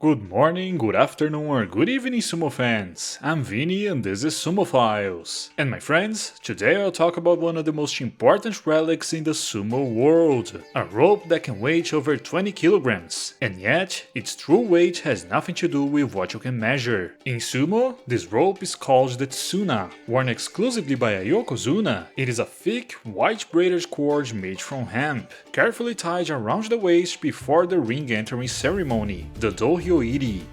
Good morning, good afternoon, or good evening, Sumo fans. I'm Vinny and this is Sumo Files. And my friends, today I'll talk about one of the most important relics in the sumo world. A rope that can weigh over 20 kilograms, and yet its true weight has nothing to do with what you can measure. In sumo, this rope is called the Tsuna. Worn exclusively by a Yokozuna, it is a thick, white braided cord made from hemp, carefully tied around the waist before the ring entering ceremony, the dohyō-iri.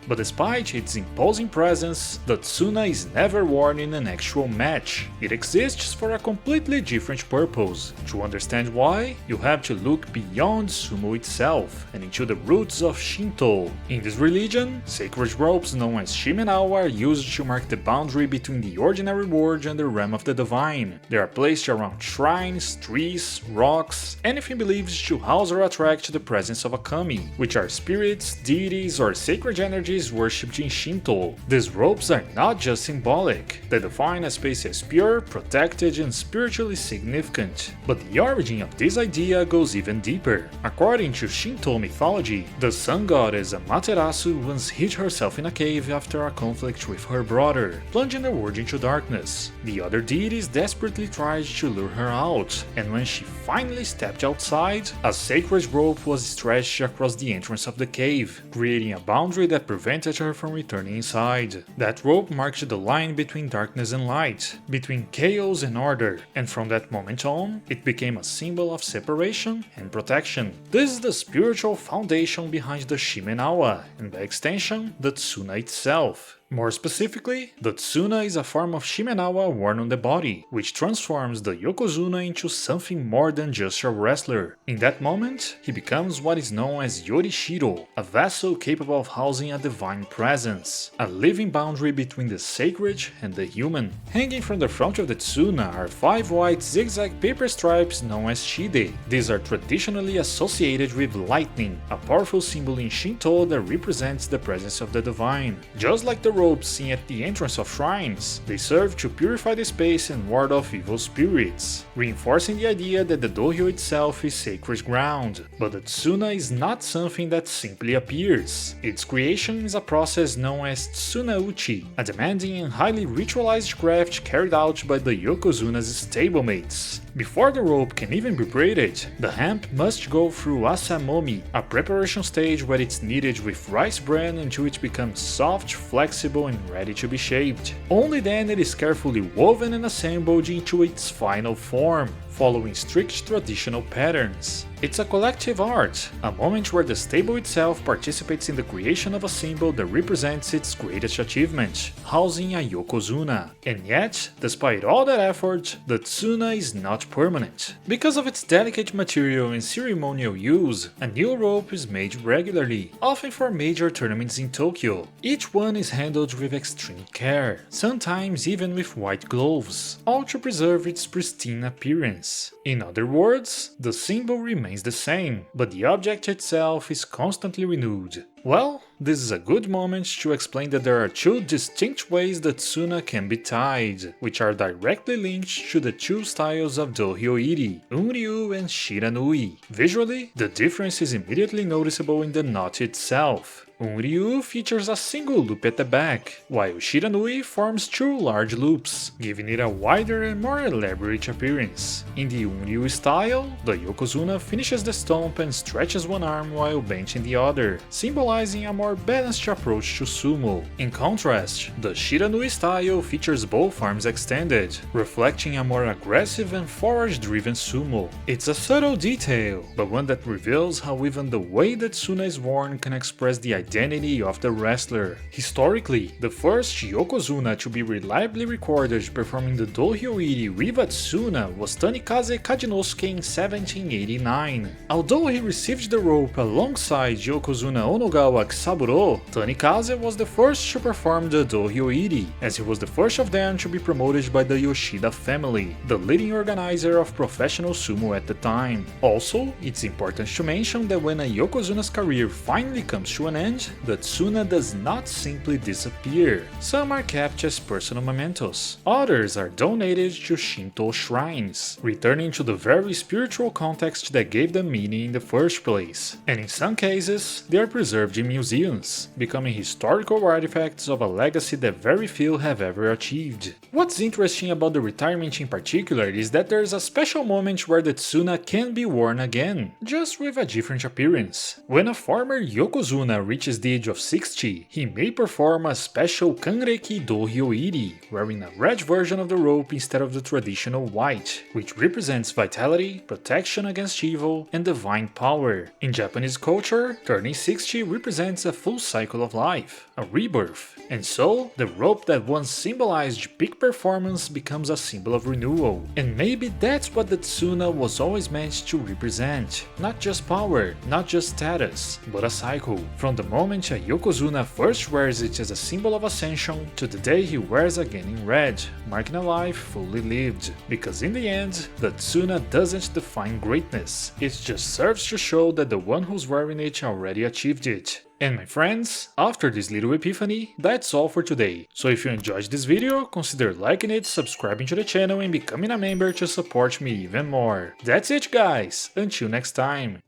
But despite its imposing presence, the Tsuna is never worn in an actual match. It exists for a completely different purpose. To understand why, you have to look beyond sumo itself and into the roots of Shinto. In this religion, sacred ropes known as shimenawa are used to mark the boundary between the ordinary world and the realm of the divine. They are placed around shrines, trees, rocks, anything believed to house or attract the presence of a kami, which are spirits, deities, or sacred energies worshipped in Shinto. These ropes are not just symbolic, they define a space as pure, protected, and spiritually significant. But the origin of this idea goes even deeper. According to Shinto mythology, the sun goddess Amaterasu once hid herself in a cave after a conflict with her brother, plunging the world into darkness. The other deities desperately tried to lure her out, and when she finally stepped outside, a sacred rope was stretched across the entrance of the cave, creating a boundary that prevented her from returning inside. That rope marked the line between darkness and light, between chaos and order, and from that moment on, it became a symbol of separation and protection. This is the spiritual foundation behind the shimenawa, and by extension, the Tsuna itself. More specifically, the Tsuna is a form of shimenawa worn on the body, which transforms the Yokozuna into something more than just a wrestler. In that moment, he becomes what is known as Yorishiro, a vessel capable of housing a divine presence, a living boundary between the sacred and the human. Hanging from the front of the Tsuna are 5 white zigzag paper stripes known as shide. These are traditionally associated with lightning, a powerful symbol in Shinto that represents the presence of the divine. Just like the ropes seen at the entrance of shrines, they serve to purify the space and ward off evil spirits, reinforcing the idea that the dohyo itself is sacred ground. But the Tsuna is not something that simply appears. Its creation is a process known as Tsunauchi, a demanding and highly ritualized craft carried out by the Yokozuna's stablemates. Before the rope can even be braided, the hemp must go through asamomi, a preparation stage where it's kneaded with rice bran until it becomes soft, flexible, and ready to be shaped. Only then it is carefully woven and assembled into its final form, following strict traditional patterns. It's a collective art, a moment where the stable itself participates in the creation of a symbol that represents its greatest achievement, housing a Yokozuna. And yet, despite all that effort, the Tsuna is not permanent. Because of its delicate material and ceremonial use, a new rope is made regularly, often for major tournaments in Tokyo. Each one is handled with extreme care, sometimes even with white gloves, all to preserve its pristine appearance. In other words, the symbol remains the same, but the object itself is constantly renewed. Well, this is a good moment to explain that there are 2 distinct ways the Tsuna can be tied, which are directly linked to the 2 styles of dohyō-iri, unryu and shiranui. Visually, the difference is immediately noticeable in the knot itself. Unryu features a single loop at the back, while shiranui forms 2 large loops, giving it a wider and more elaborate appearance. In the unryu style, the Yokozuna finishes the stomp and stretches one arm while benching the other, symbolizing a more balanced approach to sumo. In contrast, the shiranui style features both arms extended, reflecting a more aggressive and forward-driven sumo. It's a subtle detail, but one that reveals how even the way that Tsuna is worn can express the identity of the wrestler. Historically, the first Yokozuna to be reliably recorded performing the dohyō-iri with a Tsuna was Tanikaze Kajinosuke in 1789. Although he received the rope alongside Yokozuna Onogawa Kisaburo, Tanikaze was the first to perform the dohyō-iri, as he was the first of them to be promoted by the Yoshida family, the leading organizer of professional sumo at the time. Also, it's important to mention that when a Yokozuna's career finally comes to an end, And the Tsuna does not simply disappear. Some are kept as personal mementos. Others are donated to Shinto shrines, returning to the very spiritual context that gave them meaning in the first place. And in some cases, they are preserved in museums, becoming historical artifacts of a legacy that very few have ever achieved. What's interesting about the retirement in particular is that there's a special moment where the Tsuna can be worn again, just with a different appearance. When a former Yokozuna reaches the age of 60, he may perform a special Kanreki dohyō-iri, wearing a red version of the rope instead of the traditional white, which represents vitality, protection against evil, and divine power. In Japanese culture, turning 60 represents a full cycle of life, a rebirth, and so the rope that once symbolized peak performance becomes a symbol of renewal. And maybe that's what the Tsuna was always meant to represent. Not just power, not just status, but a cycle. From the moment a Yokozuna first wears it as a symbol of ascension, to the day he wears again in red, marking a life fully lived. Because in the end, the Tsuna doesn't define greatness, it just serves to show that the one who's wearing it already achieved it. And my friends, after this little epiphany, that's all for today. So if you enjoyed this video, consider liking it, subscribing to the channel and becoming a member to support me even more. That's it guys, until next time.